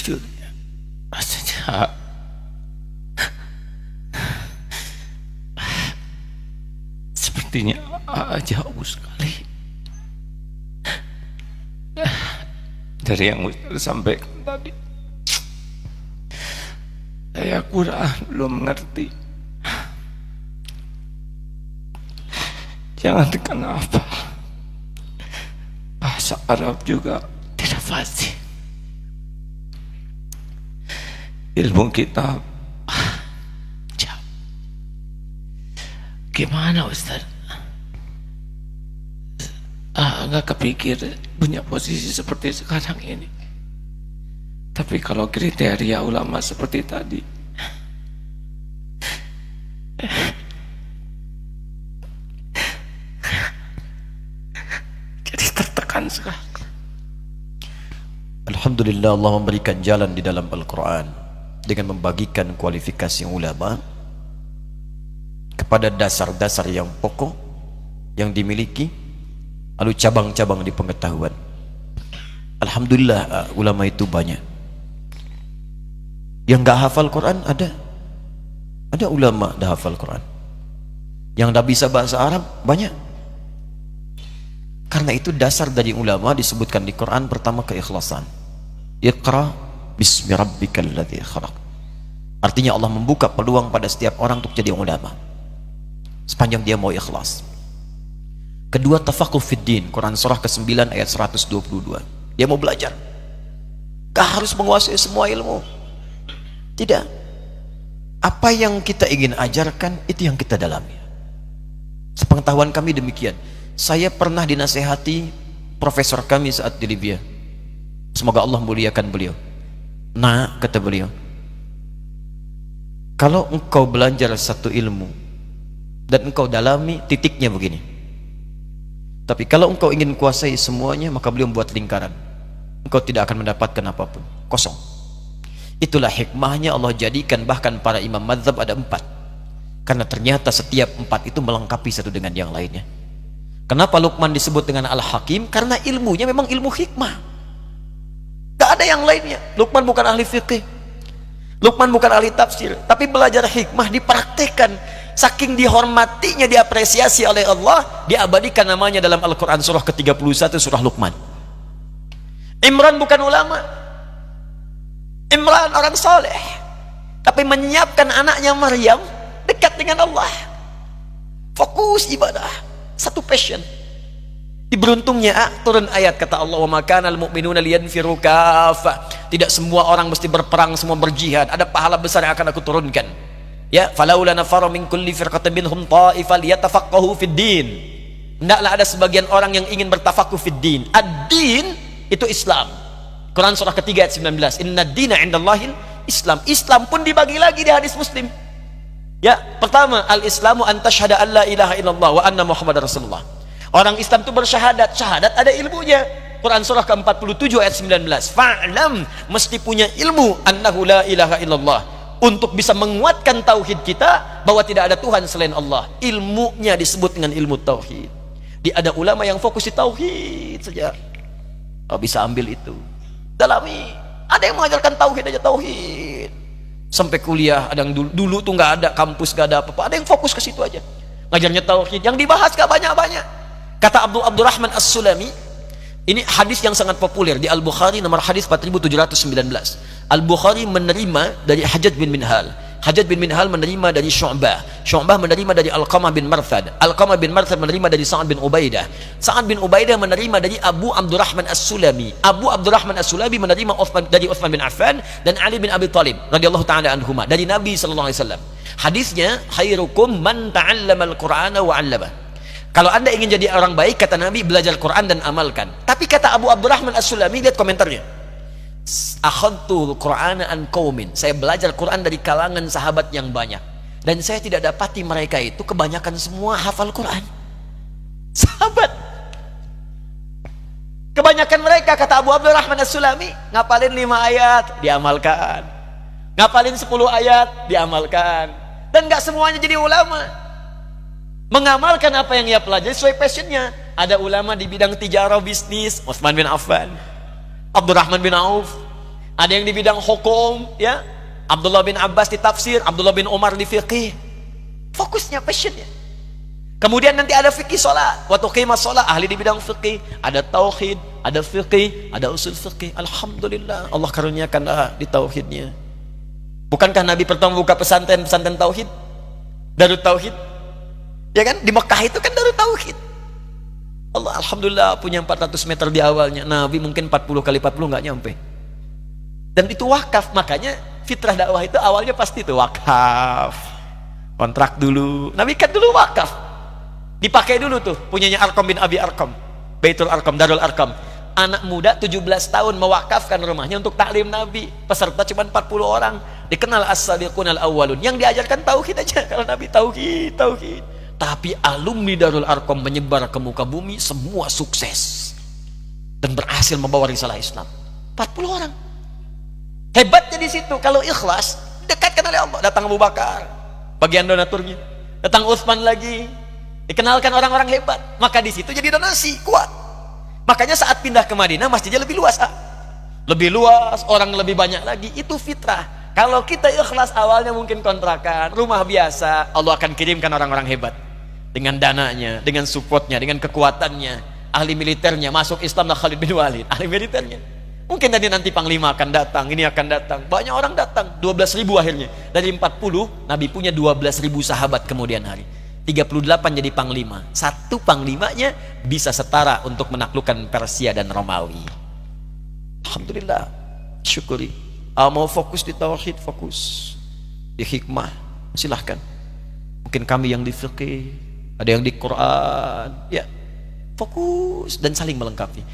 sejujurnya rasanya sepertinya jauh sekali dari yang Ustaz sampaikan tadi. Saya kurang belum mengerti. Jangan kenapa bahasa Arab juga tidak fasih. Ilmu kita jauh. Gimana Ustaz? Nggak kepikir punya posisi seperti sekarang ini. Tapi kalau kriteria ulama seperti tadi, jadi tertekan sekali. Alhamdulillah, Allah memberikan jalan di dalam Al-Quran dengan membagikan kualifikasi ulama kepada dasar-dasar yang pokok yang dimiliki, lalu cabang-cabang di pengetahuan. Alhamdulillah, ulama itu banyak. Yang gak hafal Quran ada ulama dah hafal Quran. Yang dah bisa bahasa Arab banyak. Karena itu dasar dari ulama disebutkan di Quran pertama keikhlasan. Iqra bismi rabbikal ladzi khalaq. Artinya Allah membuka peluang pada setiap orang untuk jadi ulama sepanjang dia mau ikhlas. Kedua, tafaqquh fid din, Quran surah ke-9 ayat 122. Dia mau belajar. Gak harus menguasai semua ilmu. Tidak. Apa yang kita ingin ajarkan itu yang kita dalami. Sepengetahuan kami demikian. Saya pernah dinasehati profesor kami saat di Libya. Semoga Allah muliakan beliau. Nah, kata beliau, kalau engkau belajar satu ilmu dan engkau dalami, titiknya begini. Tapi kalau engkau ingin kuasai semuanya, maka beliau membuat lingkaran. Engkau tidak akan mendapatkan apapun, kosong. Itulah hikmahnya Allah jadikan bahkan para imam mazhab ada 4. Karena ternyata setiap 4 itu melengkapi satu dengan yang lainnya. Kenapa Luqman disebut dengan Al-Hakim? Karena ilmunya memang ilmu hikmah. Gak ada yang lainnya. Luqman bukan ahli fiqih, Luqman bukan ahli tafsir, tapi belajar hikmah dipraktekkan. Saking dihormatinya, diapresiasi oleh Allah, diabadikan namanya dalam Al-Quran surah ke-31, surah Luqman. Imran bukan ulama, Imran orang soleh, tapi menyiapkan anaknya Maryam dekat dengan Allah. Fokus ibadah, satu passion. Diberuntungnya turun ayat kata Allah, wa ma kana al-mu'minuna liyanfiru kaffah. Tidak semua orang mesti berperang, semua berjihad. Ada pahala besar yang akan aku turunkan. Ya, falaula nafara min kulli firqatin minhum ta'ifah liyatafaqahu fid din. Hendaklah ada sebagian orang yang ingin bertafaqquh fid din. Ad-din itu Islam. Quran surah ketiga ayat 19. Inna dina indallahil Islam. Islam pun dibagi lagi di hadis Muslim. Ya, pertama, al-Islamu an tashhada an la ilaha illallah wa anna Muhammadar Rasulullah. Orang Islam itu bersyahadat, syahadat ada ilmunya. Quran surah ke-47 ayat 19. Fa'lam, mesti punya ilmu annahu la ilaha illallah, untuk bisa menguatkan tauhid kita bahwa tidak ada Tuhan selain Allah. Ilmunya disebut dengan ilmu tauhid. Ada ulama yang fokus di tauhid saja. Oh, bisa ambil itu, dalami. Ada yang mengajarkan tauhid aja, tauhid sampai kuliah. Ada yang dulu tuh nggak ada kampus, nggak ada apa-apa, ada yang fokus ke situ aja ngajarnya tauhid. Yang dibahas gak banyak-banyak. Kata Abdurrahman As-Sulami, ini hadis yang sangat populer di Al-Bukhari, nomor hadis 4719. Al-Bukhari menerima dari Hajjaj bin Minhal, Hajjaj bin Minhal menerima dari Syu'bah, Syu'bah menerima dari Alqamah bin Marthad, Alqamah bin Marthad menerima dari Sa'ad bin Ubaidah, Sa'ad bin Ubaidah menerima dari Abu Abdurrahman As-Sulami, Abu Abdurrahman As-Sulami menerima dari Uthman bin Affan dan Ali bin Abi Thalib radhiyallahu ta'ala anhuma dari Nabi sallallahu alaihi wasallam. Hadisnya, khairukum man ta'allama al-Qur'ana wa 'allama. Kalau anda ingin jadi orang baik, kata Nabi, belajar Quran dan amalkan. Tapi kata Abu Abdurrahman As-Sulami, lihat komentarnya, akhadtul Qur'ana an qaumin, saya belajar Quran dari kalangan sahabat yang banyak, dan saya tidak dapati mereka itu kebanyakan semua hafal Quran. Sahabat kebanyakan mereka, kata Abu Abdurrahman As-Sulami, ngapalin 5 ayat diamalkan, ngapalin 10 ayat diamalkan, dan gak semuanya jadi ulama. Mengamalkan apa yang ia pelajari sesuai passionnya. Ada ulama di bidang tijarah, bisnis, Utsman bin Affan, Abdurrahman bin Auf. Ada yang di bidang hukum, ya. Abdullah bin Abbas di tafsir, Abdullah bin Umar di fiqih. Fokusnya, passionnya. Kemudian nanti ada fikih sholat, wa tuqimas sholat, ahli di bidang fikih. Ada tauhid, ada fikih, ada usul fikih. Alhamdulillah, Allah karuniakan di tauhidnya. Bukankah Nabi pertama buka pesantren tauhid, Darut Tauhid, ya kan? Di Mekah itu kan Darut Tauhid. Allah alhamdulillah punya 400 meter di awalnya. Nabi mungkin 40 kali 40 nggak nyampe. Dan itu wakaf, makanya fitrah dakwah itu awalnya pasti itu wakaf, kontrak dulu. Nabi kan dulu wakaf, dipakai dulu tuh punyanya Arqam bin Abi Arqam, Baitul Arqam, Darul Arqam. Anak muda 17 tahun mewakafkan rumahnya untuk taklim Nabi. Peserta cuma 40 orang. Dikenal as-sabiqun al-awwalun. Yang diajarkan tauhid aja. Kalau Nabi tauhid. Tapi alumni Darul Arqam menyebar ke muka bumi, semua sukses dan berhasil membawa risalah Islam. 40 orang. Hebatnya di situ. Kalau ikhlas, dekatkan oleh Allah. Datang Abu Bakar, bagian donaturnya. Datang Utsman lagi, dikenalkan orang-orang hebat. Maka di situ jadi donasi kuat. Makanya saat pindah ke Madinah, masjidnya lebih luas. Lebih luas, orang lebih banyak lagi. Itu fitrah. Kalau kita ikhlas awalnya mungkin kontrakan, rumah biasa, Allah akan kirimkan orang-orang hebat. Dengan dananya, dengan supportnya, dengan kekuatannya. Ahli militernya, masuk Islam Khalid bin Walid. Ahli militernya. Mungkin nanti Panglima akan datang, ini akan datang. Banyak orang datang, 12.000 akhirnya. Dari 40, Nabi punya 12.000 sahabat kemudian hari. 38 jadi panglima. Satu panglimanya bisa setara untuk menaklukkan Persia dan Romawi. Alhamdulillah, syukuri. Mau fokus di tauhid, fokus di hikmah, silahkan. Mungkin kami yang di fiqih, ada yang di Quran, ya fokus dan saling melengkapi.